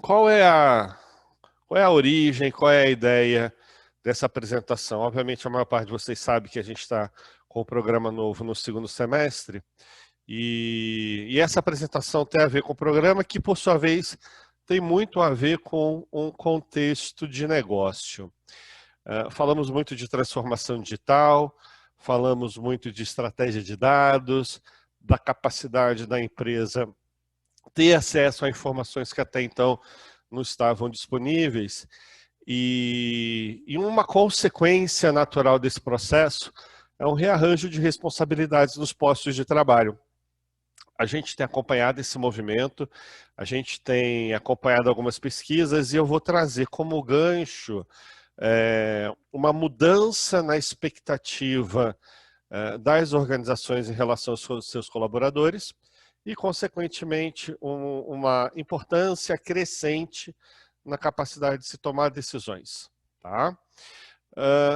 qual é a origem, qual é a ideia dessa apresentação? Obviamente, a maior parte de vocês sabe que a gente está com o programa novo no segundo semestre, e essa apresentação tem a ver com o programa que, por sua vez, tem muito a ver com um contexto de negócio. Falamos muito de transformação digital, falamos muito de estratégia de dados, da capacidade da empresa ter acesso a informações que até então não estavam disponíveis. E uma consequência natural desse processo é um rearranjo de responsabilidades nos postos de trabalho. A gente tem acompanhado esse movimento, a gente tem acompanhado algumas pesquisas e eu vou trazer como gancho uma mudança na expectativa das organizações em relação aos seus colaboradores e, consequentemente, uma importância crescente na capacidade de se tomar decisões. Tá?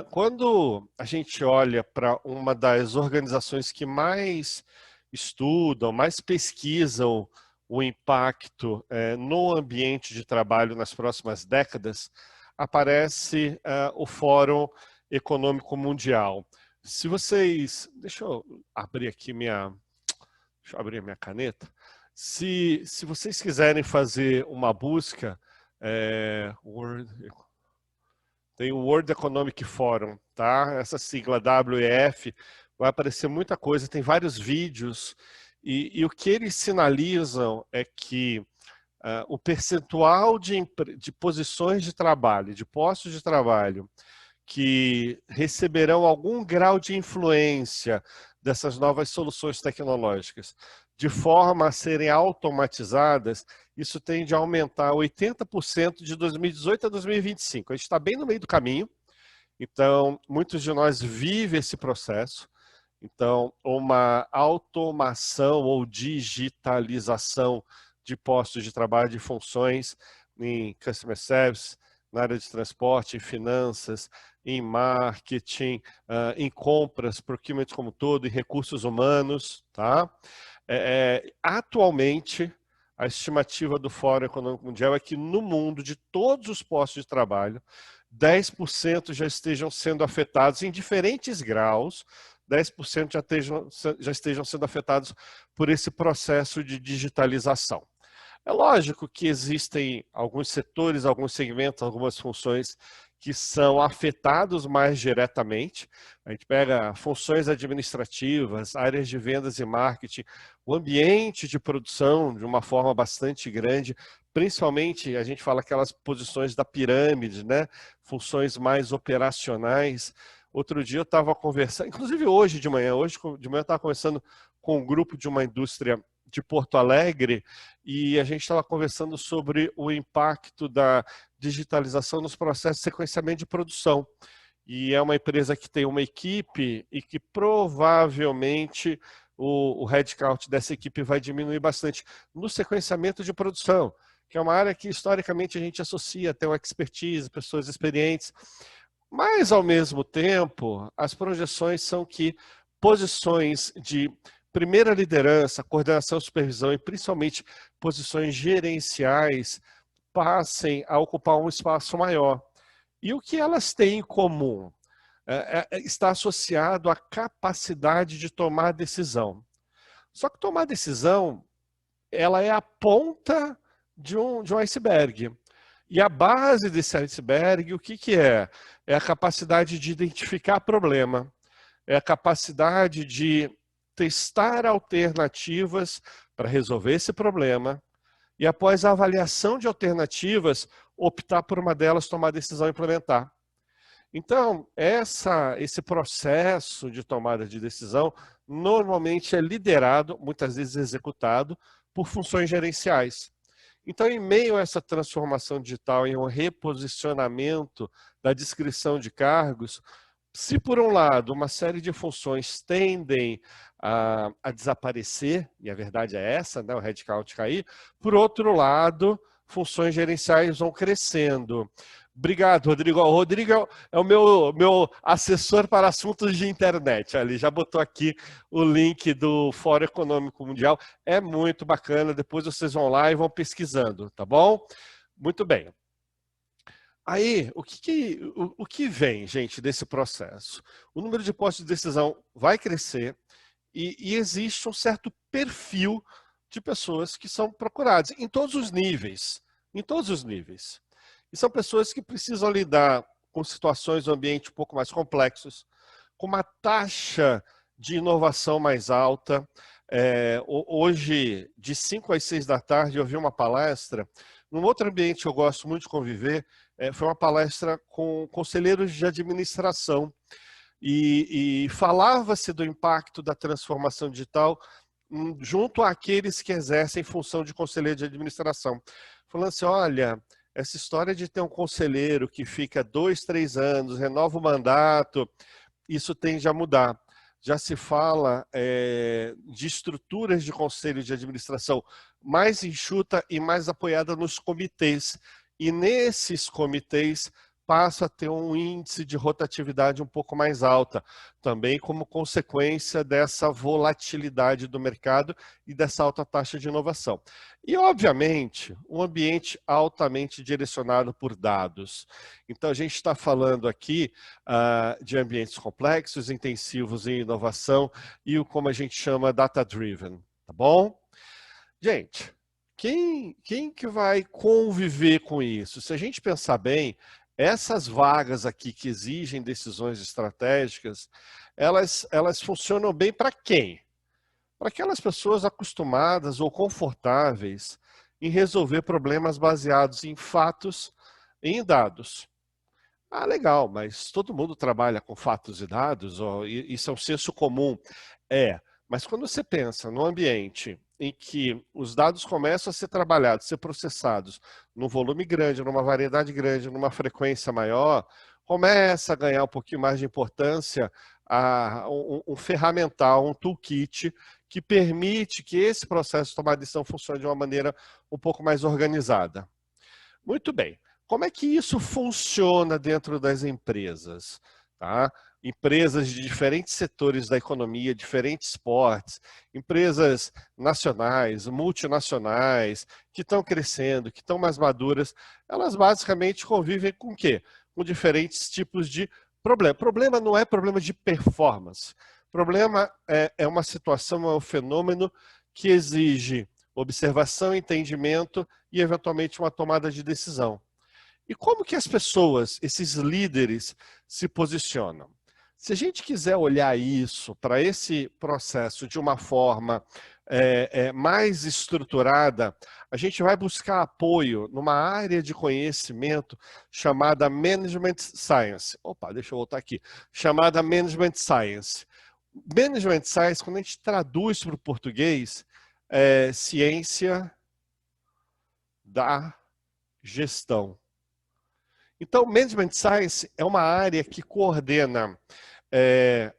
Quando a gente olha para uma das organizações que mais estudam, mais pesquisam o impacto no ambiente de trabalho nas próximas décadas, aparece o Fórum Econômico Mundial. Se vocês... Deixa eu abrir aqui minha caneta. Se vocês quiserem fazer uma busca, tem o World Economic Forum, tá? Essa sigla WEF, vai aparecer muita coisa, tem vários vídeos, e o que eles sinalizam é que o percentual de posições de trabalho, de postos de trabalho, que receberão algum grau de influência dessas novas soluções tecnológicas, de forma a serem automatizadas, isso tende a aumentar 80% de 2018 a 2025. A gente está bem no meio do caminho, então muitos de nós vivem esse processo. Então, uma automação ou digitalização de postos de trabalho, de funções em customer service, na área de transporte, em finanças, em marketing, em compras, procurement como um todo, em recursos humanos. Tá? Atualmente, a estimativa do Fórum Econômico Mundial é que no mundo, de todos os postos de trabalho, 10% já estejam sendo afetados em diferentes graus, 10% já estejam sendo afetados por esse processo de digitalização. É lógico que existem alguns setores, alguns segmentos, algumas funções que são afetados mais diretamente. A gente pega funções administrativas, áreas de vendas e marketing, o ambiente de produção de uma forma bastante grande, principalmente a gente fala aquelas posições da pirâmide, né? Funções mais operacionais. Outro dia eu estava conversando, inclusive hoje de manhã eu estava conversando com um grupo de uma indústria de Porto Alegre, e a gente estava conversando sobre o impacto da digitalização nos processos de sequenciamento de produção. E é uma empresa que tem uma equipe e que provavelmente o headcount dessa equipe vai diminuir bastante no sequenciamento de produção, que é uma área que historicamente a gente associa, tem uma expertise, pessoas experientes, mas ao mesmo tempo as projeções são que posições de primeira liderança, coordenação, supervisão e principalmente posições gerenciais passem a ocupar um espaço maior. E o que elas têm em comum? Está associado à capacidade de tomar decisão. Só que tomar decisão, ela é a ponta de um iceberg. E a base desse iceberg, o que é? É a capacidade de identificar problema, é a capacidade de testar alternativas para resolver esse problema e, após a avaliação de alternativas, optar por uma delas, tomar a decisão e implementar. Então, esse processo de tomada de decisão normalmente é liderado, muitas vezes executado, por funções gerenciais. Então, em meio a essa transformação digital, em um reposicionamento da descrição de cargos, se por um lado uma série de funções tendem a desaparecer, e a verdade é essa, né, o headcount cair, por outro lado, funções gerenciais vão crescendo. Obrigado, Rodrigo. O Rodrigo é o meu assessor para assuntos de internet. Ele já botou aqui o link do Fórum Econômico Mundial. É muito bacana. Depois vocês vão lá e vão pesquisando, tá bom? Muito bem. Aí, o que vem, gente, desse processo? O número de postos de decisão vai crescer e existe um certo perfil de pessoas que são procuradas em todos os níveis. Em todos os níveis. E são pessoas que precisam lidar com situações do ambiente um pouco mais complexos, com uma taxa de inovação mais alta. Hoje, de 5 às 6 da tarde, eu vi uma palestra, num outro ambiente que eu gosto muito de conviver, foi uma palestra com conselheiros de administração, e falava-se do impacto da transformação digital junto àqueles que exercem função de conselheiro de administração. Falando assim, olha, essa história de ter um conselheiro que fica 2, 3 anos, renova o mandato, isso tende a mudar. Já se fala de estruturas de conselho de administração mais enxuta e mais apoiada nos comitês. E nesses comitês passa a ter um índice de rotatividade um pouco mais alta, também como consequência dessa volatilidade do mercado e dessa alta taxa de inovação. E, obviamente, um ambiente altamente direcionado por dados. Então, a gente está falando aqui de ambientes complexos, intensivos em inovação e o como a gente chama data-driven, tá bom? Gente, quem que vai conviver com isso? Se a gente pensar bem, essas vagas aqui que exigem decisões estratégicas, elas funcionam bem para quem? Para aquelas pessoas acostumadas ou confortáveis em resolver problemas baseados em fatos e em dados. Ah, legal, mas todo mundo trabalha com fatos e dados, isso é um senso comum. Mas quando você pensa num ambiente em que os dados começam a ser trabalhados, ser processados num volume grande, numa variedade grande, numa frequência maior, começa a ganhar um pouquinho mais de importância um ferramental, um toolkit que permite que esse processo de tomada de decisão funcione de uma maneira um pouco mais organizada. Muito bem. Como é que isso funciona dentro das empresas? Tá? Empresas de diferentes setores da economia, diferentes portes, empresas nacionais, multinacionais, que estão crescendo, que estão mais maduras, elas basicamente convivem com o quê? Com diferentes tipos de problema. Problema não é problema de performance. Problema é uma situação, é um fenômeno que exige observação, entendimento e, eventualmente, uma tomada de decisão. E como que as pessoas, esses líderes, se posicionam? Se a gente quiser olhar isso para esse processo de uma forma mais estruturada, a gente vai buscar apoio numa área de conhecimento chamada Management Science. Opa, deixa eu voltar aqui. Chamada Management Science. Management Science, quando a gente traduz para o português, é ciência da gestão. Então, Management Science é uma área que coordena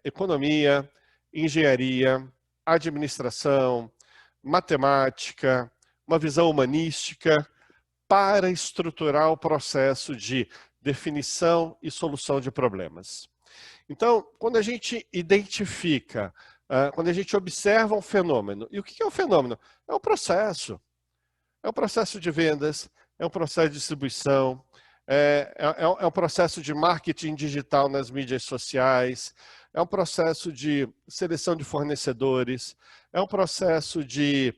economia, engenharia, administração, matemática, uma visão humanística para estruturar o processo de definição e solução de problemas. Então, quando a gente identifica, quando a gente observa um fenômeno, e o que é um fenômeno? É um processo. É um processo de vendas, é um processo de distribuição, é um processo de marketing digital nas mídias sociais, é um processo de seleção de fornecedores, é um processo de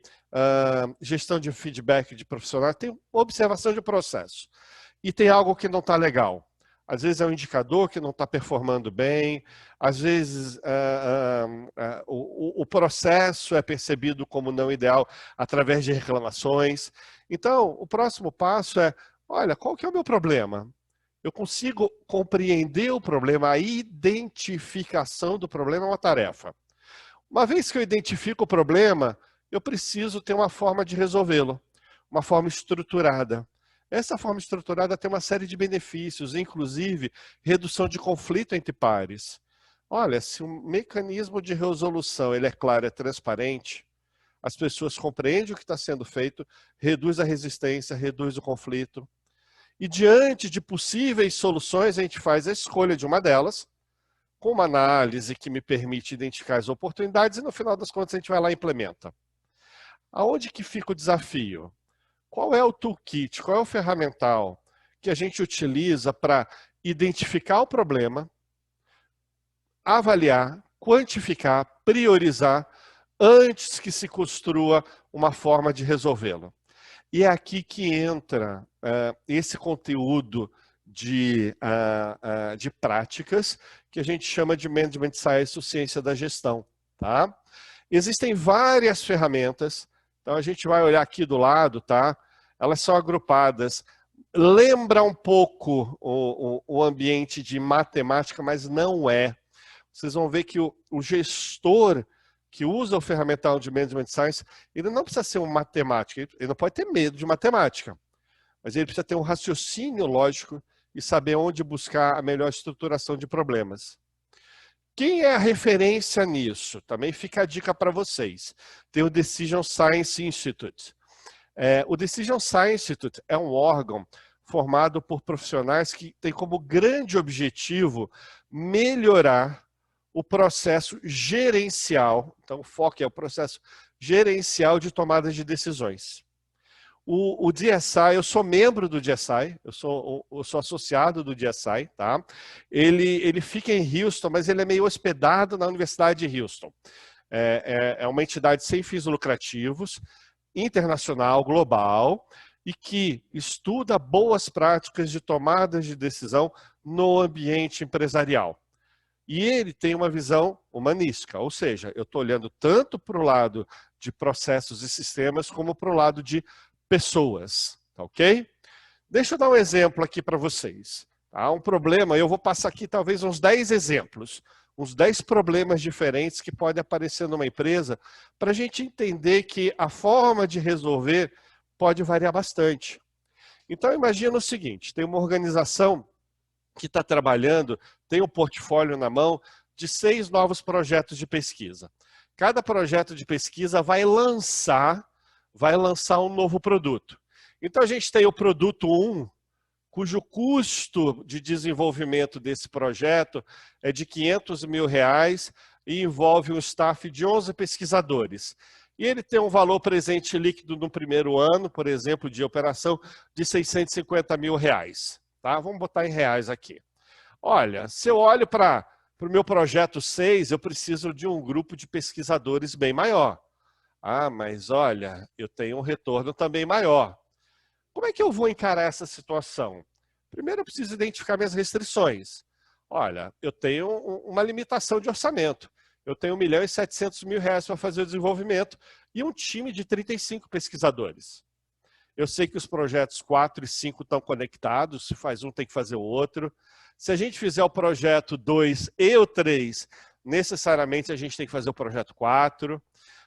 gestão de feedback de profissionais, tem observação de processo. E tem algo que não está legal. Às vezes é um indicador que não está performando bem, às vezes o processo é percebido como não ideal através de reclamações. Então, o próximo passo é, olha, qual que é o meu problema? Eu consigo compreender o problema, a identificação do problema é uma tarefa. Uma vez que eu identifico o problema, eu preciso ter uma forma de resolvê-lo, uma forma estruturada. Essa forma estruturada tem uma série de benefícios, inclusive redução de conflito entre pares. Olha, se o mecanismo de resolução ele é claro, é transparente, as pessoas compreendem o que está sendo feito, reduz a resistência, reduz o conflito. E diante de possíveis soluções, a gente faz a escolha de uma delas, com uma análise que me permite identificar as oportunidades e no final das contas a gente vai lá e implementa. Aonde que fica o desafio? qual é o toolkit, qual é o ferramental que a gente utiliza para identificar o problema, avaliar, quantificar, priorizar, antes que se construa uma forma de resolvê-lo. E é aqui que entra esse conteúdo de práticas que a gente chama de Management Science, ou ciência da gestão. Tá? Existem várias ferramentas, então a gente vai olhar aqui do lado, tá? Elas são agrupadas. Lembra um pouco o ambiente de matemática, mas não é. Vocês vão ver que o gestor que usa o ferramental de Management Science, ele não precisa ser um matemático, ele não pode ter medo de matemática, mas ele precisa ter um raciocínio lógico e saber onde buscar a melhor estruturação de problemas. Quem é a referência nisso? Também fica a dica para vocês. Tem o Decision Science Institute. O Decision Science Institute é um órgão formado por profissionais que tem como grande objetivo melhorar o processo gerencial. Então, o foco é o processo gerencial de tomada de decisões. O DSI, eu sou membro do DSI, eu sou associado do DSI, tá? Ele fica em Houston, mas ele é meio hospedado na Universidade de Houston. É uma entidade sem fins lucrativos, internacional, global, e que estuda boas práticas de tomada de decisão no ambiente empresarial. E ele tem uma visão humanística, ou seja, eu estou olhando tanto para o lado de processos e sistemas, como para o lado de pessoas, tá ok? Deixa eu dar um exemplo aqui para vocês. Tá? Um problema, eu vou passar aqui talvez uns 10 exemplos, uns 10 problemas diferentes que podem aparecer numa empresa, para a gente entender que a forma de resolver pode variar bastante. Então imagina o seguinte, tem uma organização que está trabalhando, tem um portfólio na mão de 6 novos projetos de pesquisa. Cada projeto de pesquisa vai lançar um novo produto. Então a gente tem o produto 1, cujo custo de desenvolvimento desse projeto é de R$500 mil e envolve um staff de 11 pesquisadores. E ele tem um valor presente líquido no primeiro ano, por exemplo, de operação, de R$650 mil. Tá? Vamos botar em reais aqui. Olha, se eu olho para o meu projeto 6, eu preciso de um grupo de pesquisadores bem maior. Ah, mas olha, eu tenho um retorno também maior. Como é que eu vou encarar essa situação? Primeiro eu preciso identificar minhas restrições. Olha, eu tenho uma limitação de orçamento. Eu tenho R$1.700.000 para fazer o desenvolvimento e um time de 35 pesquisadores. Eu sei que os projetos 4 e 5 estão conectados, se faz um tem que fazer o outro. Se a gente fizer o projeto 2 e o 3, necessariamente a gente tem que fazer o projeto 4.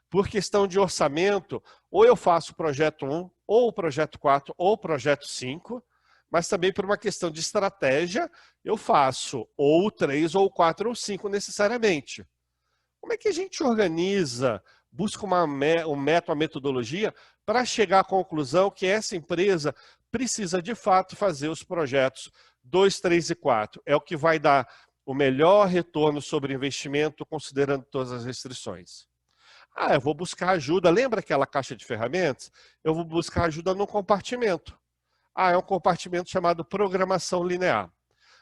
Por questão de orçamento, ou eu faço o projeto 1, ou o projeto 4, ou o projeto 5, mas também por uma questão de estratégia, eu faço ou o 3, ou o 4, ou o 5 necessariamente. Como é que a gente organiza, busca um método, uma metodologia para chegar à conclusão que essa empresa precisa de fato fazer os projetos 2, 3 e 4? É o que vai dar o melhor retorno sobre investimento, considerando todas as restrições. Ah, eu vou buscar ajuda. Lembra aquela caixa de ferramentas? Eu vou buscar ajuda no compartimento. Ah, é um compartimento chamado programação linear.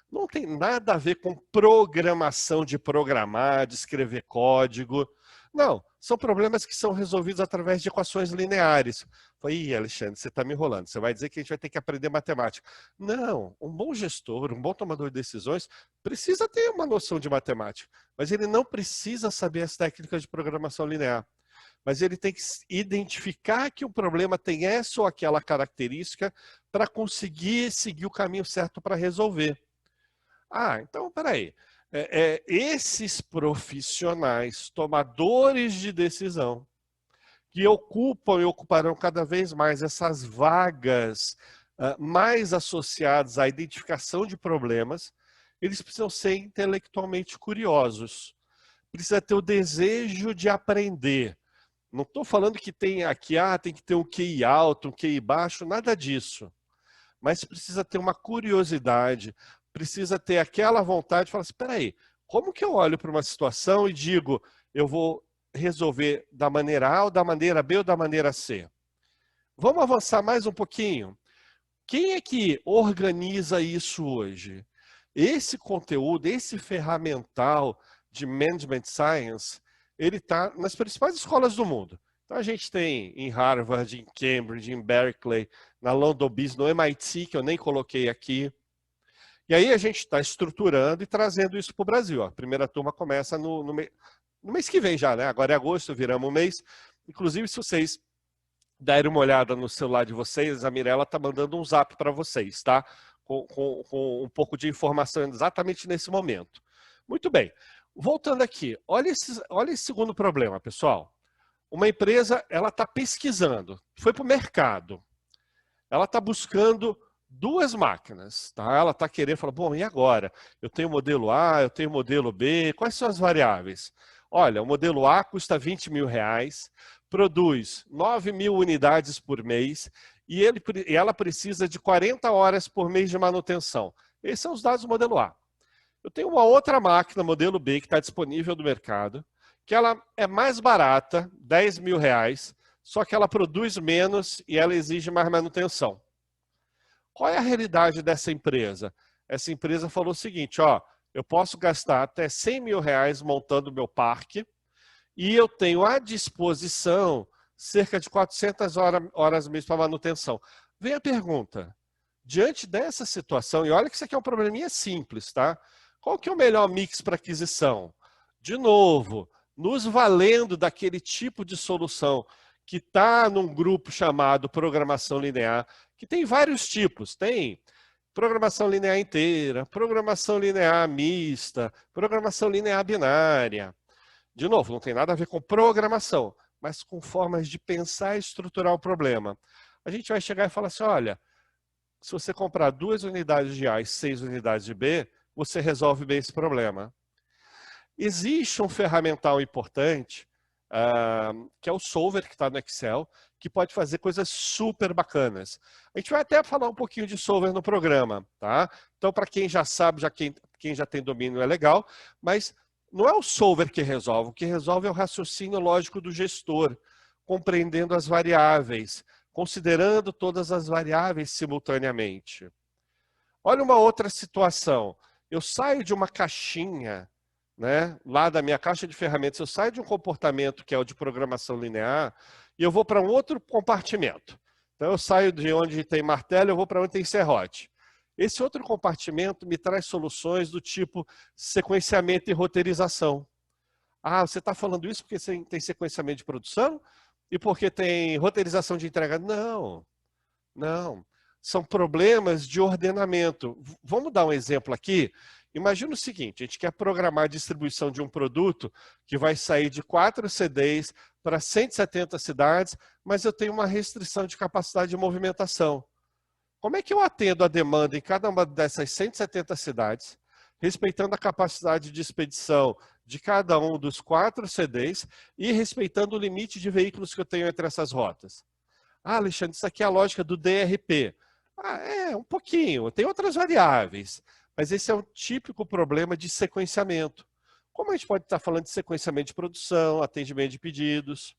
Não tem nada a ver com programação de programar, de escrever código. Não, são problemas que são resolvidos através de equações lineares. Falei, Alexandre, você está me enrolando. Você vai dizer que a gente vai ter que aprender matemática. Não, um bom gestor, um bom tomador de decisões, precisa ter uma noção de matemática. Mas ele não precisa saber as técnicas de programação linear. Mas ele tem que identificar que o problema tem essa ou aquela característica para conseguir seguir o caminho certo para resolver. Ah, então, peraí. Esses profissionais, tomadores de decisão, que ocupam e ocuparão cada vez mais essas vagas mais associadas à identificação de problemas, eles precisam ser intelectualmente curiosos. Precisa ter o desejo de aprender. Não estou falando que tem aqui, tem que ter um QI alto, um QI baixo, nada disso. Mas precisa ter uma curiosidade, precisa ter aquela vontade de falar assim, espera aí, como que eu olho para uma situação e digo, eu vou resolver da maneira A ou da maneira B ou da maneira C? Vamos avançar mais um pouquinho? Quem é que organiza isso hoje? Esse conteúdo, esse ferramental de Management Science, ele está nas principais escolas do mundo. Então a gente tem em Harvard, em Cambridge, em Berkeley, na London Business, no MIT, que eu nem coloquei aqui. E aí a gente está estruturando e trazendo isso para o Brasil. A primeira turma começa no mês que vem já, né? Agora é agosto, viramos um mês. Inclusive, se vocês derem uma olhada no celular de vocês, a Mirella está mandando um zap para vocês, tá? Com um pouco de informação exatamente nesse momento. Muito bem. Voltando aqui, olha esse segundo problema, pessoal. Uma empresa, ela está pesquisando, foi para o mercado. Ela está buscando duas máquinas, tá? Ela está querendo falar, bom, e agora? Eu tenho o modelo A, eu tenho o modelo B, quais são as variáveis? Olha, o modelo A custa R$20.000, produz 9.000 unidades por mês e ela precisa de 40 horas por mês de manutenção. Esses são os dados do modelo A. Eu tenho uma outra máquina, modelo B, que está disponível no mercado, que ela é mais barata, R$10.000, só que ela produz menos e ela exige mais manutenção. Qual é a realidade dessa empresa? Essa empresa falou o seguinte, ó, eu posso gastar até R$100.000 montando o meu parque e eu tenho à disposição cerca de 400 horas mês para manutenção. Vem a pergunta, diante dessa situação, e olha que isso aqui é um probleminha simples, tá? Qual que é o melhor mix para aquisição? De novo, nos valendo daquele tipo de solução que está num grupo chamado programação linear, que tem vários tipos. Tem programação linear inteira, programação linear mista, programação linear binária. De novo, não tem nada a ver com programação, mas com formas de pensar e estruturar o problema. A gente vai chegar e falar assim, olha, se você comprar 2 unidades de A e 6 unidades de B, você resolve bem esse problema. Existe um ferramental importante, que é o Solver, que está no Excel, que pode fazer coisas super bacanas. A gente vai até falar um pouquinho de Solver no programa, tá? Então, para quem já sabe, quem já tem domínio é legal, mas não é o Solver que resolve, o que resolve é o raciocínio lógico do gestor, compreendendo as variáveis, considerando todas as variáveis simultaneamente. Olha uma outra situação. Eu saio de uma caixinha, né, lá da minha caixa de ferramentas, eu saio de um comportamento que é o de programação linear e eu vou para um outro compartimento. Então eu saio de onde tem martelo, eu vou para onde tem serrote. Esse outro compartimento me traz soluções do tipo sequenciamento e roteirização. Ah, você está falando isso porque você tem sequenciamento de produção e porque tem roteirização de entrega? Não, não. São problemas de ordenamento. Vamos dar um exemplo aqui? Imagina o seguinte, a gente quer programar a distribuição de um produto que vai sair de 4 CDs para 170 cidades, mas eu tenho uma restrição de capacidade de movimentação. Como é que eu atendo a demanda em cada uma dessas 170 cidades, respeitando a capacidade de expedição de cada um dos 4 CDs e respeitando o limite de veículos que eu tenho entre essas rotas? Ah, Alexandre, isso aqui é a lógica do DRP. Ah, um pouquinho, tem outras variáveis, mas esse é um típico problema de sequenciamento. Como a gente pode estar falando de sequenciamento de produção, atendimento de pedidos?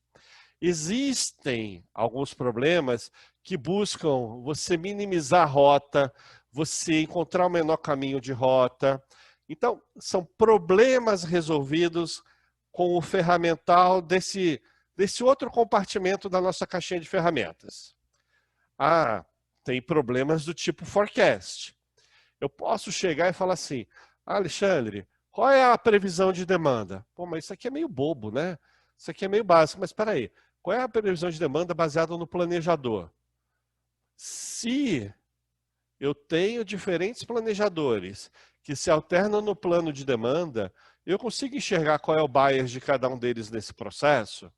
Existem alguns problemas que buscam você minimizar a rota, você encontrar o menor caminho de rota. Então, são problemas resolvidos com o ferramental desse outro compartimento da nossa caixinha de ferramentas. Ah, tem problemas do tipo forecast. Eu posso chegar e falar assim, Alexandre, qual é a previsão de demanda? Pô, mas isso aqui é meio bobo, né? Isso aqui é meio básico, mas espera aí. Qual é a previsão de demanda baseada no planejador? Se eu tenho diferentes planejadores que se alternam no plano de demanda, eu consigo enxergar qual é o bias de cada um deles nesse processo?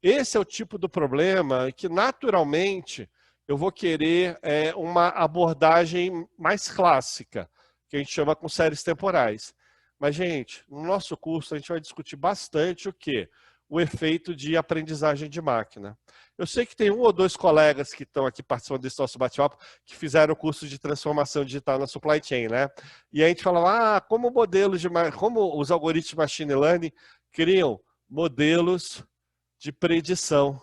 Esse é o tipo do problema que, naturalmente, eu vou querer uma abordagem mais clássica, que a gente chama com séries temporais. Mas, gente, no nosso curso a gente vai discutir bastante o quê? O efeito de aprendizagem de máquina. Eu sei que tem 1 ou 2 colegas que estão aqui participando desse nosso bate-papo que fizeram o curso de transformação digital na supply chain, né? E a gente fala, como os algoritmos de machine learning criam modelos de predição.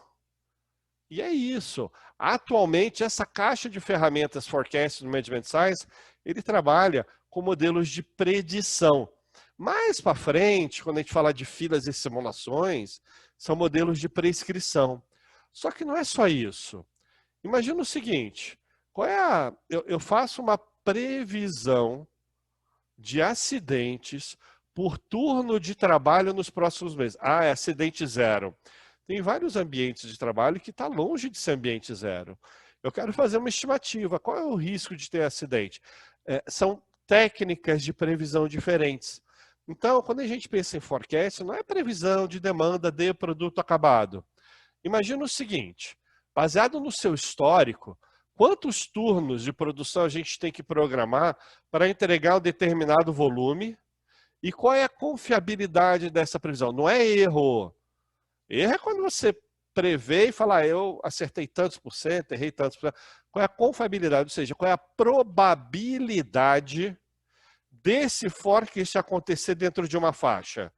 E é isso. Atualmente, essa caixa de ferramentas Forecast no Management Science, ele trabalha com modelos de predição. Mais para frente, quando a gente fala de filas e simulações, são modelos de prescrição. Só que não é só isso. Imagina o seguinte, eu faço uma previsão de acidentes por turno de trabalho nos próximos meses. Ah, é acidente zero. Tem vários ambientes de trabalho que está longe de ser ambiente zero. Eu quero fazer uma estimativa. Qual é o risco de ter acidente? São técnicas de previsão diferentes. Então, quando a gente pensa em forecast, não é previsão de demanda de produto acabado. Imagina o seguinte, baseado no seu histórico, quantos turnos de produção a gente tem que programar para entregar um determinado volume e qual é a confiabilidade dessa previsão? Não é erro. Erro é quando você prevê e fala, eu acertei tantos por cento, errei tantos por cento. Qual é a confiabilidade? Ou seja, qual é a probabilidade desse forecast acontecer dentro de uma faixa?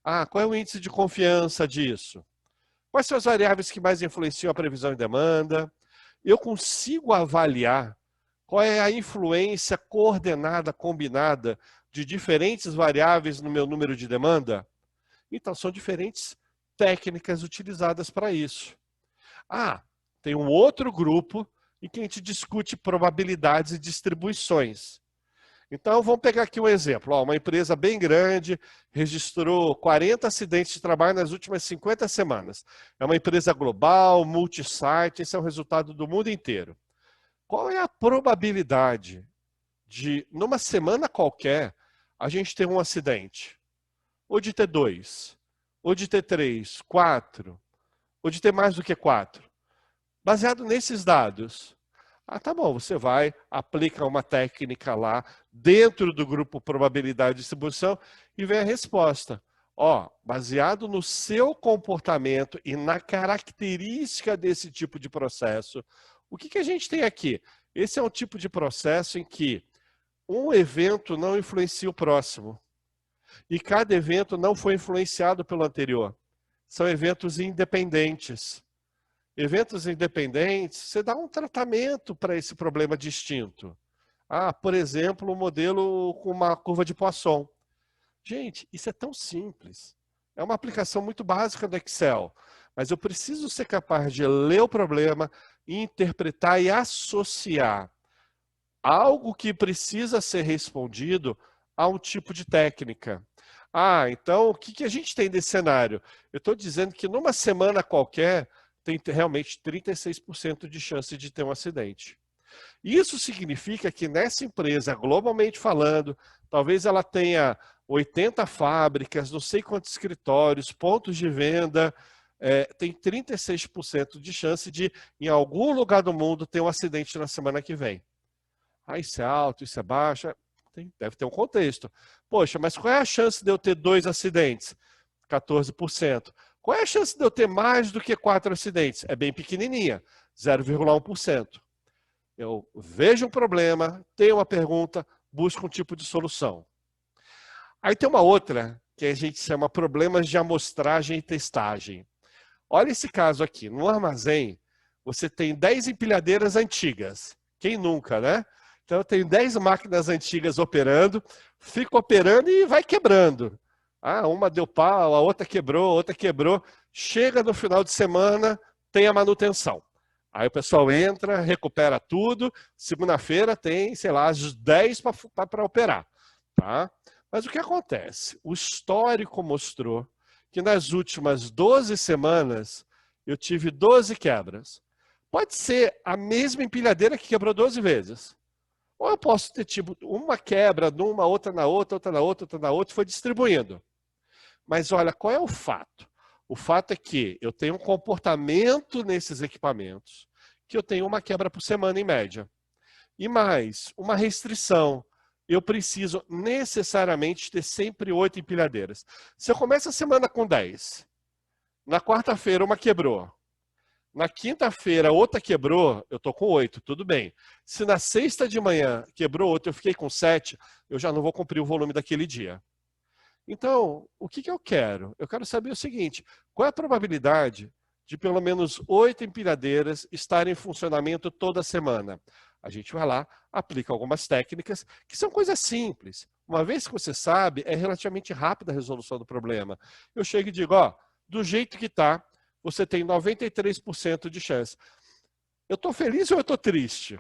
Ah, qual é o índice de confiança disso? Quais são as variáveis que mais influenciam a previsão e demanda? Eu consigo avaliar qual é a influência coordenada, combinada de diferentes variáveis no meu número de demanda? Então, são diferentes técnicas utilizadas para isso. Ah, tem um outro grupo em que a gente discute probabilidades e distribuições. Então, vamos pegar aqui um exemplo. Uma empresa bem grande registrou 40 acidentes de trabalho nas últimas 50 semanas. É uma empresa global, multi-site, esse é o resultado do mundo inteiro. Qual é a probabilidade de, numa semana qualquer, a gente ter um acidente? Ou de ter 2? Ou de ter 3, 4? Ou de ter mais do que 4? Baseado nesses dados, tá bom, você vai, aplica uma técnica lá dentro do grupo probabilidade de distribuição e vem a resposta. Baseado no seu comportamento e na característica desse tipo de processo, o que a gente tem aqui? Esse é um tipo de processo em que um evento não influencia o próximo. E cada evento não foi influenciado pelo anterior. São eventos independentes. Eventos independentes, você dá um tratamento para esse problema distinto. Por exemplo, um modelo com uma curva de Poisson. Gente, isso é tão simples. É uma aplicação muito básica do Excel. Mas eu preciso ser capaz de ler o problema, interpretar e associar algo que precisa ser respondido a um tipo de técnica. Então o que a gente tem desse cenário? Eu estou dizendo que numa semana qualquer tem realmente 36% de chance de ter um acidente. Isso significa que nessa empresa, globalmente falando, talvez ela tenha 80 fábricas, não sei quantos escritórios, pontos de venda, tem 36% de chance de, em algum lugar do mundo, ter um acidente na semana que vem. Isso é alto, isso é baixo, deve ter um contexto. Poxa, mas qual é a chance de eu ter 2 acidentes? 14%. Qual é a chance de eu ter mais do que 4 acidentes? É bem pequenininha, 0,1%. Eu vejo um problema, tenho uma pergunta, busco um tipo de solução. Aí tem uma outra que a gente chama problemas de amostragem e testagem. Olha esse caso aqui. No armazém, você tem 10 empilhadeiras antigas. Quem nunca, né? Então eu tenho 10 máquinas antigas operando, fico operando e vai quebrando. Uma deu pau, a outra quebrou. Chega no final de semana, tem a manutenção. Aí o pessoal entra, recupera tudo. Segunda-feira tem, sei lá, as 10 para operar. Tá? Mas o que acontece? O histórico mostrou que nas últimas 12 semanas eu tive 12 quebras. Pode ser a mesma empilhadeira que quebrou 12 vezes. Ou eu posso ter tipo uma quebra numa, outra na outra, outra na outra, outra na outra, e foi distribuindo. Mas olha, qual é o fato? O fato é que eu tenho um comportamento nesses equipamentos, que eu tenho uma quebra por semana em média. E mais, uma restrição. Eu preciso necessariamente ter sempre 8 empilhadeiras. Se eu começo a semana com 10, na quarta-feira uma quebrou, na quinta-feira outra quebrou, eu estou com 8, tudo bem. Se na sexta de manhã quebrou outra, eu fiquei com 7, eu já não vou cumprir o volume daquele dia. Então, o que eu quero? Eu quero saber o seguinte, qual é a probabilidade de pelo menos 8 empilhadeiras estarem em funcionamento toda semana. A gente vai lá, aplica algumas técnicas, que são coisas simples. Uma vez que você sabe, é relativamente rápida a resolução do problema. Eu chego e digo, ó, do jeito que está, você tem 93% de chance. Eu estou feliz ou eu estou triste?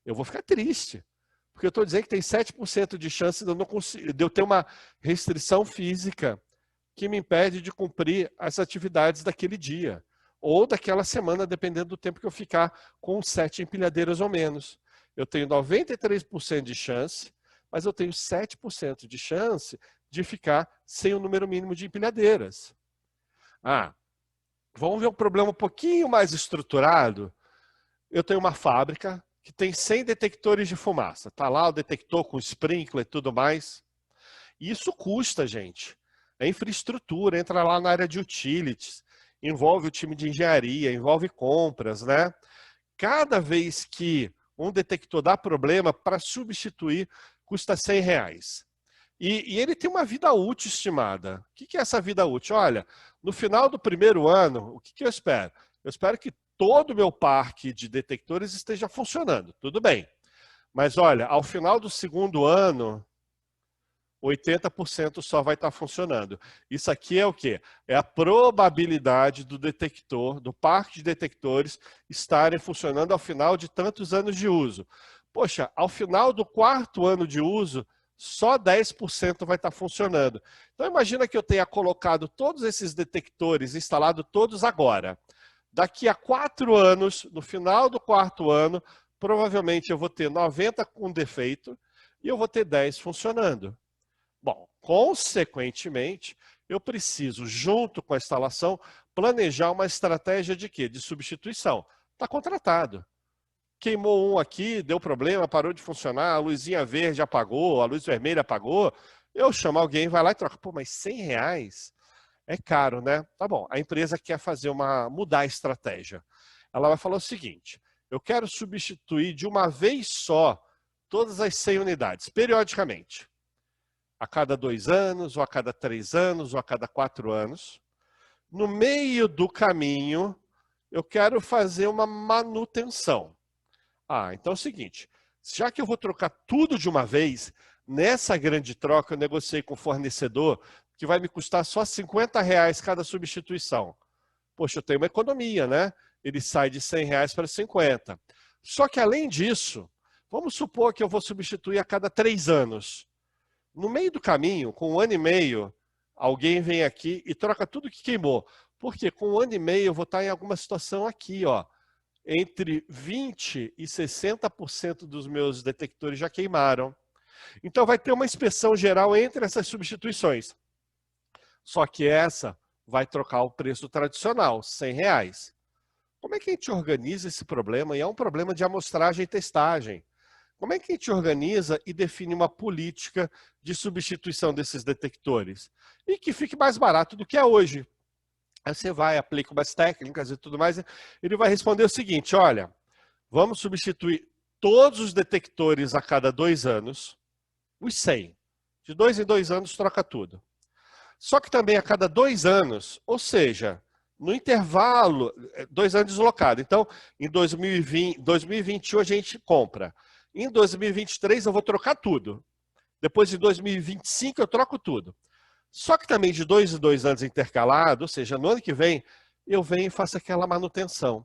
Eu vou ficar triste. Porque eu estou dizendo que tem 7% de chance de eu ter uma restrição física que me impede de cumprir as atividades daquele dia. Ou daquela semana, dependendo do tempo que eu ficar com 7 empilhadeiras ou menos. Eu tenho 93% de chance, mas eu tenho 7% de chance de ficar sem o número mínimo de empilhadeiras. Vamos ver um problema um pouquinho mais estruturado. Eu tenho uma fábrica que tem 100 detectores de fumaça. Está lá o detector com sprinkler e tudo mais. Isso custa, gente. É infraestrutura, entra lá na área de utilities, envolve o time de engenharia, envolve compras, né? Cada vez que um detector dá problema, para substituir, custa R$100. E ele tem uma vida útil estimada. O que é essa vida útil? Olha, no final do primeiro ano, o que eu espero? Eu espero que todo o meu parque de detectores esteja funcionando. Tudo bem. Mas olha, ao final do segundo ano, 80% só vai estar funcionando. Isso aqui é o quê? É a probabilidade do detector, do parque de detectores, estarem funcionando ao final de tantos anos de uso. Poxa, ao final do quarto ano de uso, só 10% vai estar funcionando. Então imagina que eu tenha colocado todos esses detectores, instalado todos agora. Daqui a 4 anos, no final do quarto ano, provavelmente eu vou ter 90 com defeito e eu vou ter 10 funcionando. Bom, consequentemente, eu preciso, junto com a instalação, planejar uma estratégia de quê? De substituição. Está contratado. Queimou um aqui, deu problema, parou de funcionar, a luzinha verde apagou, a luz vermelha apagou. Eu chamo alguém, vai lá e troca. Pô, mas R$100 é caro, né? Tá bom, a empresa quer mudar a estratégia. Ela vai falar o seguinte, eu quero substituir de uma vez só todas as 100 unidades, periodicamente. A cada 2 anos, ou a cada 3 anos, ou a cada 4 anos. No meio do caminho, eu quero fazer uma manutenção. Então é o seguinte, já que eu vou trocar tudo de uma vez, nessa grande troca eu negociei com o fornecedor que vai me custar só R$50 cada substituição. Poxa, eu tenho uma economia, né? Ele sai de R$100 para 50. Só que além disso, vamos supor que eu vou substituir a cada 3 anos. No meio do caminho, com 1 ano e meio, alguém vem aqui e troca tudo que queimou. Porque com 1 ano e meio eu vou estar em alguma situação aqui, ó. Entre 20% e 60% dos meus detectores já queimaram. Então vai ter uma inspeção geral entre essas substituições. Só que essa vai trocar o preço tradicional, R$100. Como é que a gente organiza esse problema? E é um problema de amostragem e testagem. Como é que a gente organiza e define uma política de substituição desses detectores? E que fique mais barato do que é hoje. Aí você vai, aplica umas técnicas e tudo mais, ele vai responder o seguinte, olha, vamos substituir todos os detectores a cada 2 anos, os 100. De 2 em 2 anos troca tudo. Só que também a cada 2 anos, ou seja, no intervalo, 2 anos deslocado. Então, em 2021 a gente compra. Em 2023 eu vou trocar tudo. Depois de 2025 eu troco tudo. Só que também de 2 em 2 anos intercalado, ou seja, no ano que vem, eu venho e faço aquela manutenção.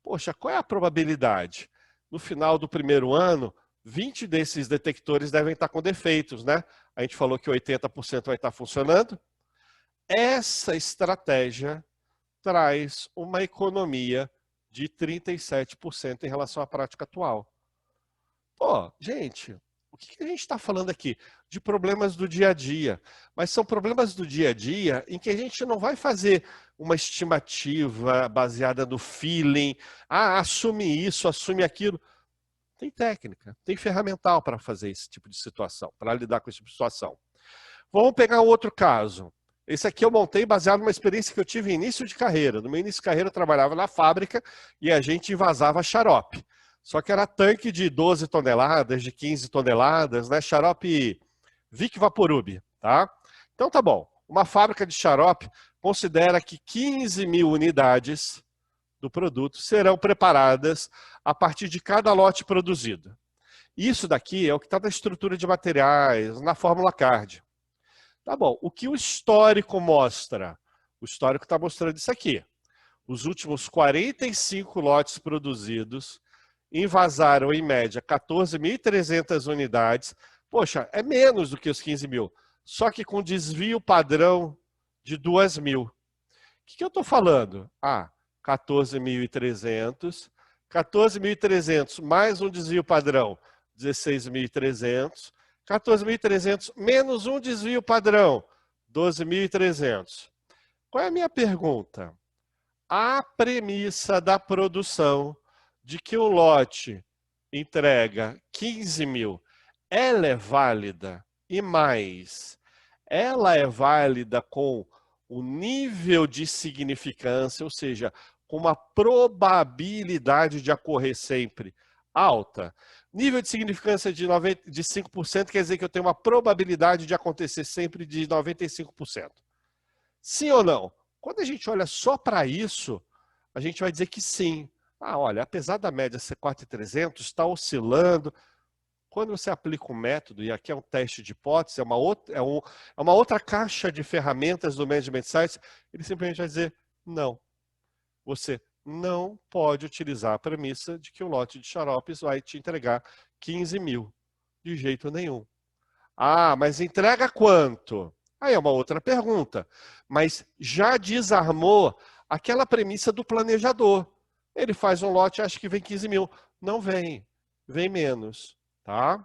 Poxa, qual é a probabilidade? No final do primeiro ano, 20 desses detectores devem estar com defeitos, né? A gente falou que 80% vai estar funcionando. Essa estratégia traz uma economia de 37% em relação à prática atual. Pô, gente, o que a gente está falando aqui? De problemas do dia a dia. Mas são problemas do dia a dia em que a gente não vai fazer uma estimativa baseada no feeling. Assume isso, assume aquilo. Tem técnica, tem ferramental para fazer esse tipo de situação, para lidar com esse tipo de situação. Vamos pegar um outro caso. Esse aqui eu montei baseado numa experiência que eu tive em início de carreira. No meu início de carreira eu trabalhava na fábrica e a gente envasava xarope. Só que era tanque de 12 toneladas, de 15 toneladas, né? Xarope Vic Vaporub, tá? Então tá bom. Uma fábrica de xarope considera que 15 mil unidades do produto serão preparadas a partir de cada lote produzido. Isso daqui é o que está na estrutura de materiais, na fórmula CARD. Tá bom, o que o histórico mostra? O histórico está mostrando isso aqui. Os últimos 45 lotes produzidos envasaram, em média, 14.300 unidades. Poxa, é menos do que os 15 mil. Só que com desvio padrão de 2.000. O que eu estou falando? 14.300. 14.300 mais um desvio padrão, 16.300. 14.300 menos um desvio padrão, 12.300. Qual é a minha pergunta? A premissa da produção de que o lote entrega 15 mil, ela é válida? E mais, ela é válida com o nível de significância, ou seja, com uma probabilidade de ocorrer sempre alta. Nível de significância de 5% quer dizer que eu tenho uma probabilidade de acontecer sempre de 95%. Sim ou não? Quando a gente olha só para isso, a gente vai dizer que sim. Olha, apesar da média ser 4.300, está oscilando. Quando você aplica um método, e aqui é um teste de hipótese, é uma outra caixa de ferramentas do Management Science, ele simplesmente vai dizer não. Você não pode utilizar a premissa de que o lote de xaropes vai te entregar 15 mil. De jeito nenhum. Mas entrega quanto? Aí é uma outra pergunta. Mas já desarmou aquela premissa do planejador. Ele faz um lote e acha que vem 15 mil. Não vem. Vem menos. Tá?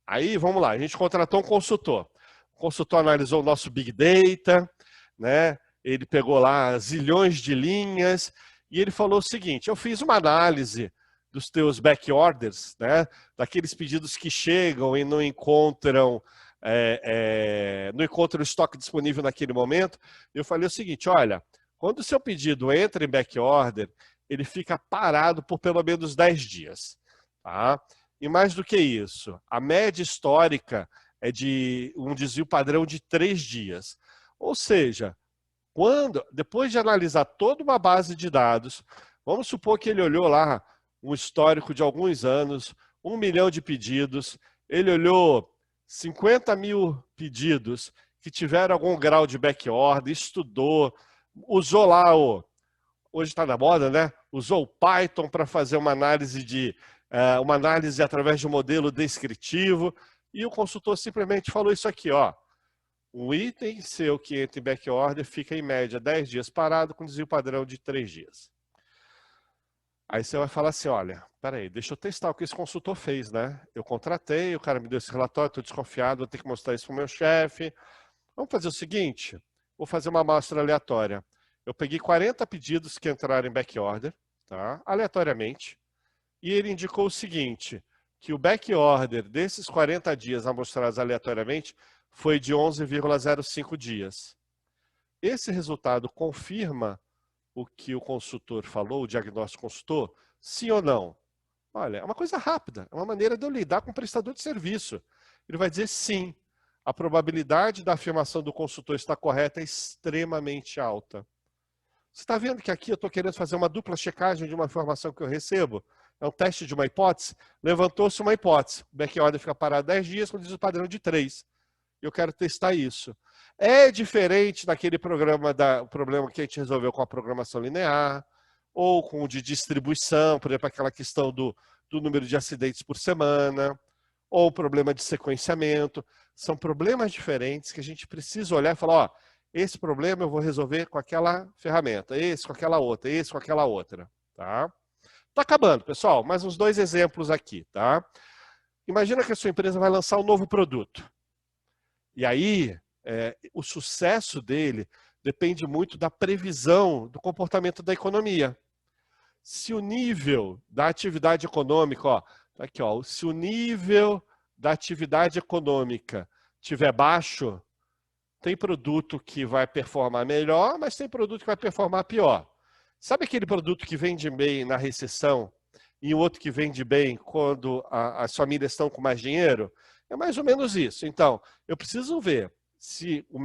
Aí vamos lá. A gente contratou um consultor. O consultor analisou o nosso Big Data, né? Ele pegou lá zilhões de linhas e ele falou o seguinte: eu fiz uma análise dos teus back orders, né? Daqueles pedidos que chegam e não encontram o estoque disponível naquele momento. Eu falei o seguinte: olha, quando o seu pedido entra em back order, ele fica parado por pelo menos 10 dias. Tá? E mais do que isso, a média histórica é de um desvio padrão de 3 dias. Ou seja, depois de analisar toda uma base de dados, vamos supor que ele olhou lá um histórico de alguns anos, 1 milhão de pedidos, ele olhou 50 mil pedidos que tiveram algum grau de backorder, estudou, usou lá hoje está na moda, né? Usou o Python para fazer uma análise através de um modelo descritivo, e o consultor simplesmente falou isso aqui, ó. Um item seu que entra em backorder fica em média 10 dias parado com desvio padrão de 3 dias. Aí você vai falar assim, olha, peraí, deixa eu testar o que esse consultor fez, né? Eu contratei, o cara me deu esse relatório, estou desconfiado, vou ter que mostrar isso para o meu chefe. Vamos fazer o seguinte, vou fazer uma amostra aleatória. Eu peguei 40 pedidos que entraram em backorder, tá? Aleatoriamente, e ele indicou o seguinte, que o backorder desses 40 dias amostrados aleatoriamente foi de 11,05 dias. Esse resultado confirma o que o consultor falou, o diagnóstico consultor? Sim ou não? Olha, é uma coisa rápida, é uma maneira de eu lidar com o prestador de serviço. Ele vai dizer sim. A probabilidade da afirmação do consultor estar correta é extremamente alta. Você está vendo que aqui eu estou querendo fazer uma dupla checagem de uma informação que eu recebo? É um teste de uma hipótese? Levantou-se uma hipótese. O backorder fica parado 10 dias, com o padrão de 3. Eu quero testar isso. É diferente daquele problema que a gente resolveu com a programação linear, ou com o de distribuição, por exemplo, aquela questão do número de acidentes por semana, ou o problema de sequenciamento. São problemas diferentes que a gente precisa olhar e falar, ó, esse problema eu vou resolver com aquela ferramenta, esse com aquela outra, esse com aquela outra. Tá acabando, pessoal. Mais uns 2 exemplos aqui. Tá? Imagina que a sua empresa vai lançar um novo produto. E aí, o sucesso dele depende muito da previsão do comportamento da economia. Se o nível da atividade econômica, aqui, se o nível da atividade econômica estiver baixo, tem produto que vai performar melhor, mas tem produto que vai performar pior. Sabe aquele produto que vende bem na recessão e o outro que vende bem quando as famílias estão com mais dinheiro? É mais ou menos isso. Então, eu preciso ver se o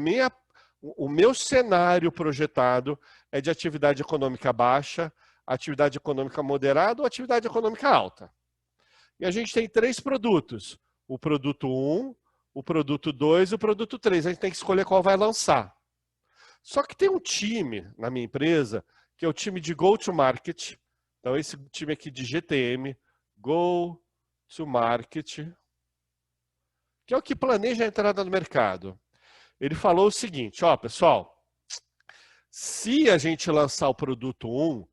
meu cenário projetado é de atividade econômica baixa, atividade econômica moderada ou atividade econômica alta. E a gente tem 3 produtos. O produto 1, o produto 2 e o produto 3. A gente tem que escolher qual vai lançar. Só que tem um time na minha empresa, que é o time de Go-to-Market. Então, esse time aqui de GTM, Go-to-Market, que é o que planeja a entrada no mercado. Ele falou o seguinte, ó, pessoal, se a gente lançar o produto 1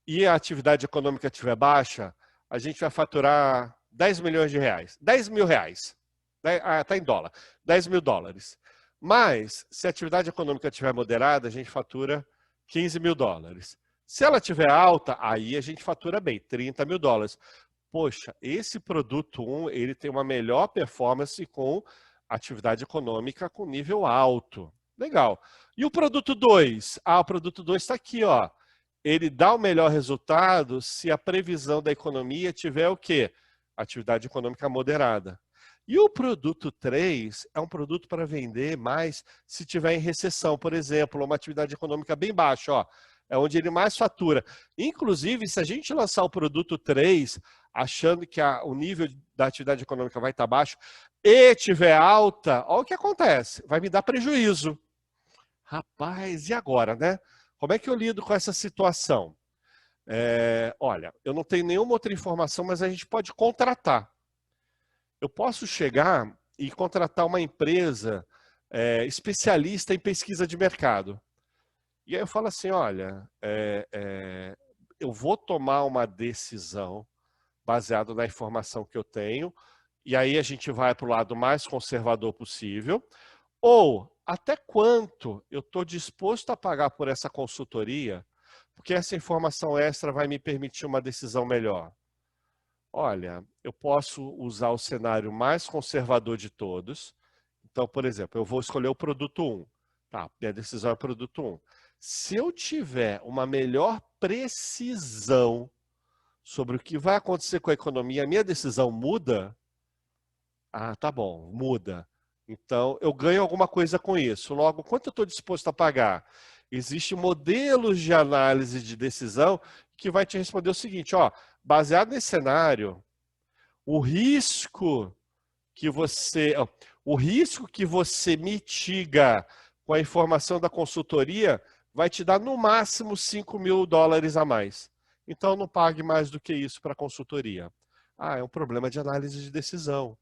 e a atividade econômica estiver baixa, a gente vai faturar 10 milhões de reais. 10 mil reais. Está em dólar. 10 mil dólares. Mas, se a atividade econômica estiver moderada, a gente fatura 15 mil dólares. Se ela estiver alta, aí a gente fatura bem, 30 mil dólares. Poxa, esse produto 1, ele tem uma melhor performance com atividade econômica com nível alto. Legal. E o produto 2? Ah, o produto 2 está aqui, ó. Ele dá o melhor resultado se a previsão da economia tiver o quê? Atividade econômica moderada. E o produto 3 é um produto para vender mais se tiver em recessão, por exemplo, uma atividade econômica bem baixa, ó, é onde ele mais fatura. Inclusive, se a gente lançar o produto 3, achando que o nível da atividade econômica vai estar baixo e tiver alta, olha o que acontece, vai me dar prejuízo. Rapaz, e agora, né? Como é que eu lido com essa situação? Olha, eu não tenho nenhuma outra informação, mas a gente pode contratar. Eu posso chegar e contratar uma empresa especialista em pesquisa de mercado. E aí eu falo assim, olha, eu vou tomar uma decisão baseada na informação que eu tenho, e aí a gente vai para o lado mais conservador possível, ou até quanto eu estou disposto a pagar por essa consultoria, porque essa informação extra vai me permitir uma decisão melhor. Olha, eu posso usar o cenário mais conservador de todos. Então, por exemplo, eu vou escolher o produto 1. Tá, minha decisão é o produto 1. Se eu tiver uma melhor precisão sobre o que vai acontecer com a economia, a minha decisão muda? Ah, tá bom, muda. Então, eu ganho alguma coisa com isso. Logo, quanto eu estou disposto a pagar? Existem modelos de análise de decisão que vai te responder o seguinte, ó, baseado nesse cenário, o risco que você mitiga com a informação da consultoria vai te dar no máximo 5 mil dólares a mais. Então não pague mais do que isso para a consultoria. Ah, é um problema de análise de decisão.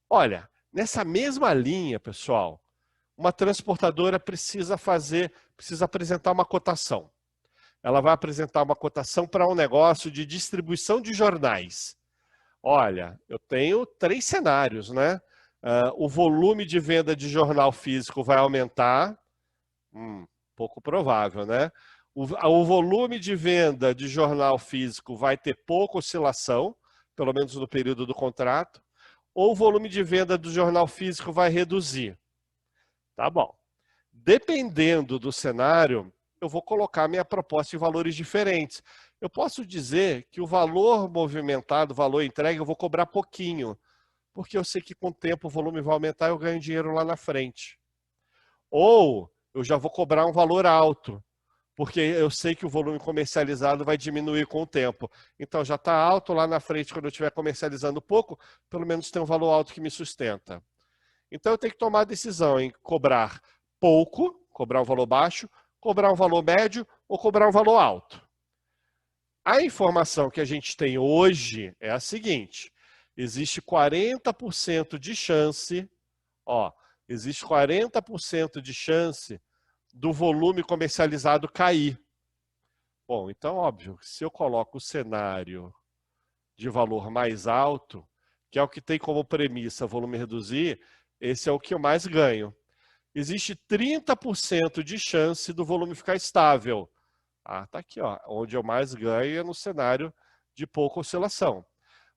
Olha, nessa mesma linha, pessoal, uma transportadora precisa apresentar uma cotação. Ela vai apresentar uma cotação para um negócio de distribuição de jornais. Olha, eu tenho 3 cenários, né? O volume de venda de jornal físico vai aumentar, pouco provável, né? O volume de venda de jornal físico vai ter pouca oscilação, pelo menos no período do contrato, ou o volume de venda do jornal físico vai reduzir. Tá bom. Dependendo do cenário, eu vou colocar minha proposta em valores diferentes. Eu posso dizer que o valor movimentado, o valor entregue, eu vou cobrar pouquinho, porque eu sei que com o tempo o volume vai aumentar e eu ganho dinheiro lá na frente. Ou eu já vou cobrar um valor alto, porque eu sei que o volume comercializado vai diminuir com o tempo. Então já está alto lá na frente, quando eu estiver comercializando pouco, pelo menos tem um valor alto que me sustenta. Então eu tenho que tomar a decisão em cobrar pouco, cobrar um valor baixo, cobrar um valor médio ou cobrar um valor alto. A informação que a gente tem hoje é a seguinte, existe 40% de chance, existe 40% de chance do volume comercializado cair. Bom, então óbvio, se eu coloco o cenário de valor mais alto, que é o que tem como premissa volume reduzir, esse é o que eu mais ganho. Existe 30% de chance do volume ficar estável. Ah, tá aqui, ó. Onde eu mais ganho é no cenário de pouca oscilação.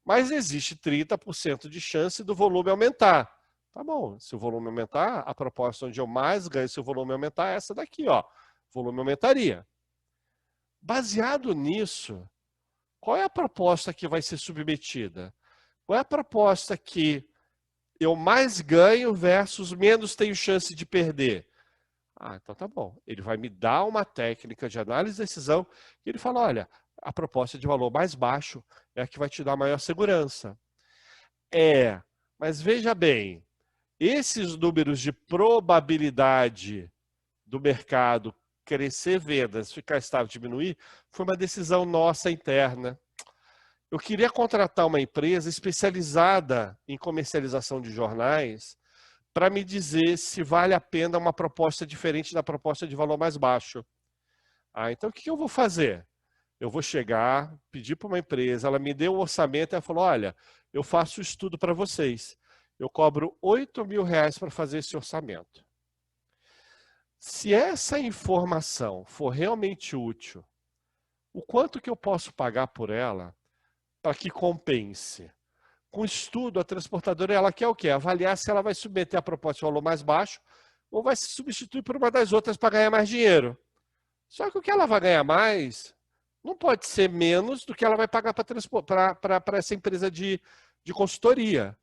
Mas existe 30% de chance do volume aumentar. Tá bom, se o volume aumentar, a proposta onde eu mais ganho se o volume aumentar é essa daqui, ó. O volume aumentaria. Baseado nisso, qual é a proposta que vai ser submetida? Qual é a proposta que eu mais ganho versus menos tenho chance de perder. Ah, então tá bom. Ele vai me dar uma técnica de análise de decisão e ele fala, olha, a proposta de valor mais baixo é a que vai te dar maior segurança. Mas veja bem, esses números de probabilidade do mercado crescer vendas, ficar estável, diminuir, foi uma decisão nossa interna. Eu queria contratar uma empresa especializada em comercialização de jornais para me dizer se vale a pena uma proposta diferente da proposta de valor mais baixo. Então o que eu vou fazer? Eu vou chegar, pedir para uma empresa, ela me deu um orçamento e ela falou, olha, eu faço o estudo para vocês. Eu cobro R$8.000 para fazer esse orçamento. Se essa informação for realmente útil, o quanto que eu posso pagar por ela para que compense? Com o estudo, a transportadora ela quer o quê? Avaliar se ela vai submeter a proposta de valor mais baixo ou vai se substituir por uma das outras para ganhar mais dinheiro. Só que o que ela vai ganhar mais não pode ser menos do que ela vai pagar para essa empresa de consultoria.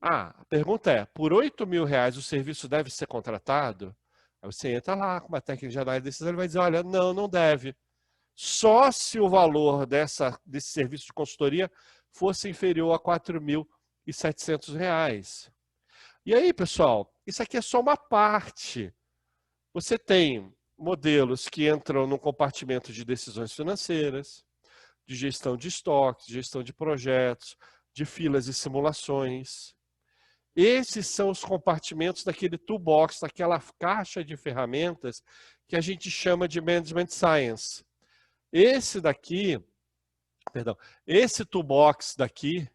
A pergunta é, por R$8.000 o serviço deve ser contratado? Aí você entra lá com uma técnica de análise de decisão, ele vai dizer, olha, não deve. Só se o valor desse serviço de consultoria fosse inferior a R$4.700. E aí, pessoal, isso aqui é só uma parte. Você tem modelos que entram no compartimento de decisões financeiras, de gestão de estoques, de gestão de projetos, de filas e simulações. Esses são os compartimentos daquele toolbox, daquela caixa de ferramentas que a gente chama de Management Science. Esse toolbox daqui,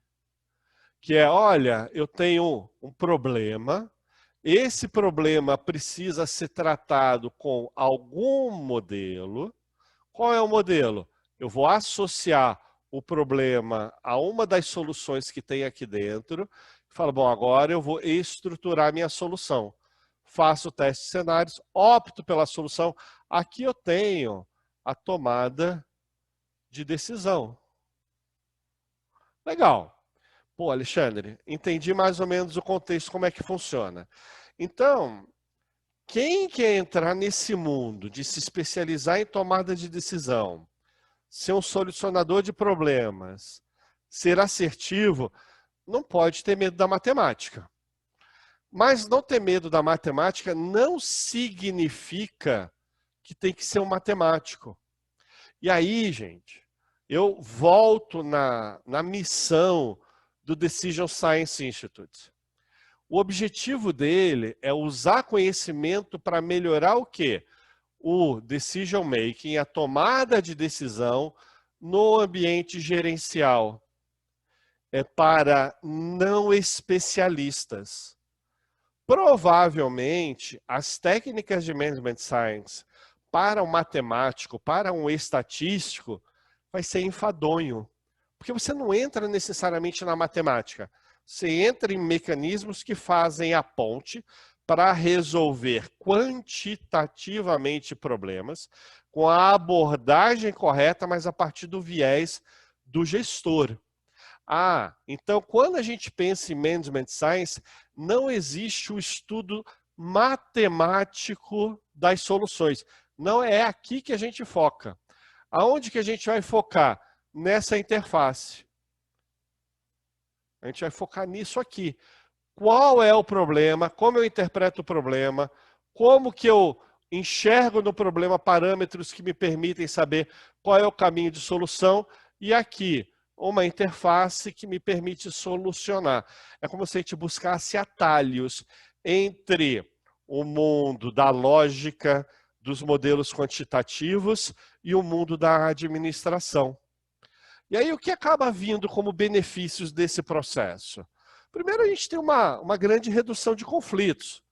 que é, olha, eu tenho um problema, esse problema precisa ser tratado com algum modelo. Qual é o modelo? Eu vou associar o problema a uma das soluções que tem aqui dentro. Falo, bom, agora eu vou estruturar minha solução. Faço o teste de cenários, opto pela solução. Aqui eu tenho a tomada de decisão. Legal. Pô, Alexandre, entendi mais ou menos o contexto, como é que funciona. Então, quem quer entrar nesse mundo de se especializar em tomada de decisão, ser um solucionador de problemas, ser assertivo, não pode ter medo da matemática. Mas não ter medo da matemática não significa que tem que ser um matemático. E aí, gente, eu volto na missão do Decision Science Institute. O objetivo dele é usar conhecimento para melhorar o quê? O decision making, a tomada de decisão no ambiente gerencial. É para não especialistas. Provavelmente, as técnicas de Management Science para um matemático, para um estatístico, vai ser enfadonho. Porque você não entra necessariamente na matemática. Você entra em mecanismos que fazem a ponte para resolver quantitativamente problemas com a abordagem correta, mas a partir do viés do gestor. Então quando a gente pensa em Management Science, não existe o estudo matemático das soluções. Não é aqui que a gente foca. Aonde que a gente vai focar? Nessa interface. A gente vai focar nisso aqui. Qual é o problema? Como eu interpreto o problema? Como que eu enxergo no problema parâmetros que me permitem saber qual é o caminho de solução? E aqui, uma interface que me permite solucionar. É como se a gente buscasse atalhos entre o mundo da lógica, dos modelos quantitativos e o mundo da administração. E aí o que acaba vindo como benefícios desse processo? Primeiro, a gente tem uma grande redução de conflitos,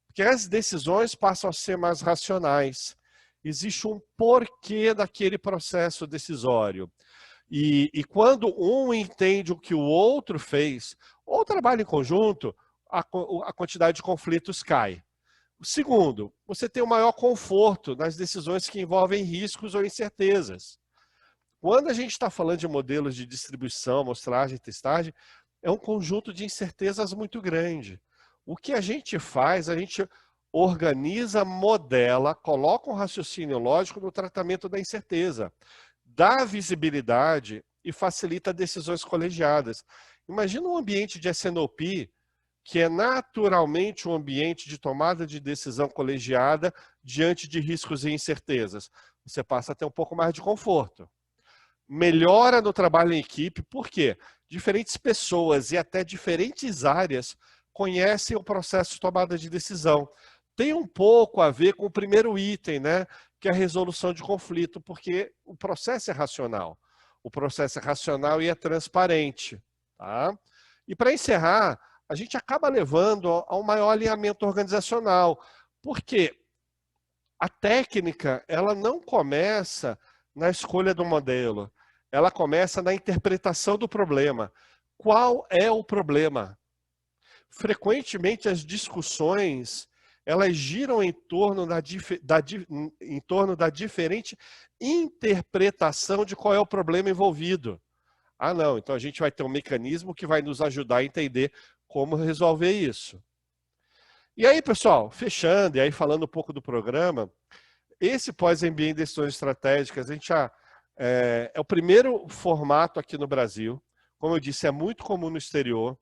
porque as decisões passam a ser mais racionais. Existe um porquê daquele processo decisório. E quando um entende o que o outro fez, ou trabalha em conjunto, a quantidade de conflitos cai. Segundo, você tem um maior conforto nas decisões que envolvem riscos ou incertezas. Quando a gente está falando de modelos de distribuição, amostragem, testagem, é um conjunto de incertezas muito grande. O que a gente faz, a gente organiza, modela, coloca um raciocínio lógico no tratamento da incerteza, dá visibilidade e facilita decisões colegiadas. Imagina um ambiente de S&OP que é naturalmente um ambiente de tomada de decisão colegiada diante de riscos e incertezas. Você passa a ter um pouco mais de conforto. Melhora no trabalho em equipe, por quê? Diferentes pessoas e até diferentes áreas conhecem o processo de tomada de decisão. Tem um pouco a ver com o primeiro item, né? Que é a resolução de conflito, porque o processo é racional. O processo é racional e é transparente. Tá? E para encerrar, a gente acaba levando a um maior alinhamento organizacional. Por quê? A técnica, ela não começa na escolha do modelo, ela começa na interpretação do problema. Qual é o problema? Frequentemente as discussões, elas giram em torno da diferente interpretação de qual é o problema envolvido. Ah, não, então a gente vai ter um mecanismo que vai nos ajudar a entender como resolver isso. E aí, pessoal, fechando, e aí falando um pouco do programa, esse pós-MBA em decisões estratégicas, a gente é o primeiro formato aqui no Brasil. Como eu disse, é muito comum no exterior,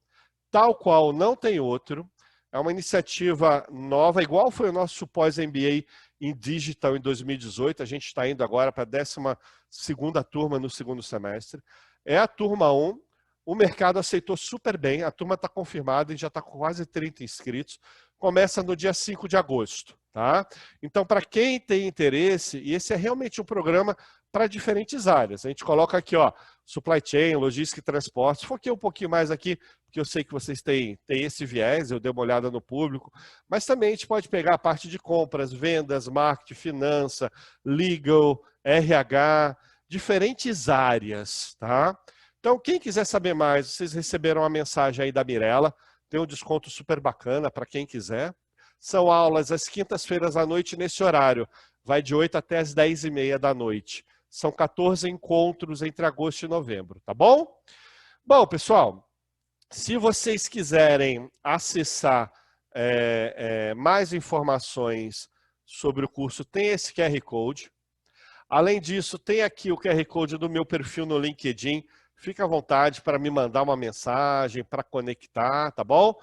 tal qual não tem outro. É uma iniciativa nova, igual foi o nosso pós-MBA em Digital em 2018. A gente está indo agora para a 12ª turma no segundo semestre. É a turma 1. O mercado aceitou super bem. A turma está confirmada, a gente já está com quase 30 inscritos. Começa no dia 5 de agosto. Tá? Então, para quem tem interesse, e esse é realmente um programa para diferentes áreas. A gente coloca aqui, ó, supply chain, logística e transporte. Foquei um pouquinho mais aqui, porque eu sei que vocês têm esse viés, eu dei uma olhada no público, mas também a gente pode pegar a parte de compras, vendas, marketing, finança, legal, RH, diferentes áreas, tá? Então, quem quiser saber mais, vocês receberam a mensagem aí da Mirella, tem um desconto super bacana para quem quiser. São aulas às quintas-feiras à noite nesse horário. Vai de 8 até as 10h30 da noite. São 14 encontros entre agosto e novembro, tá bom? Bom, pessoal, se vocês quiserem acessar mais informações sobre o curso, tem esse QR Code. Além disso, tem aqui o QR Code do meu perfil no LinkedIn. Fica à vontade para me mandar uma mensagem, para conectar, tá bom?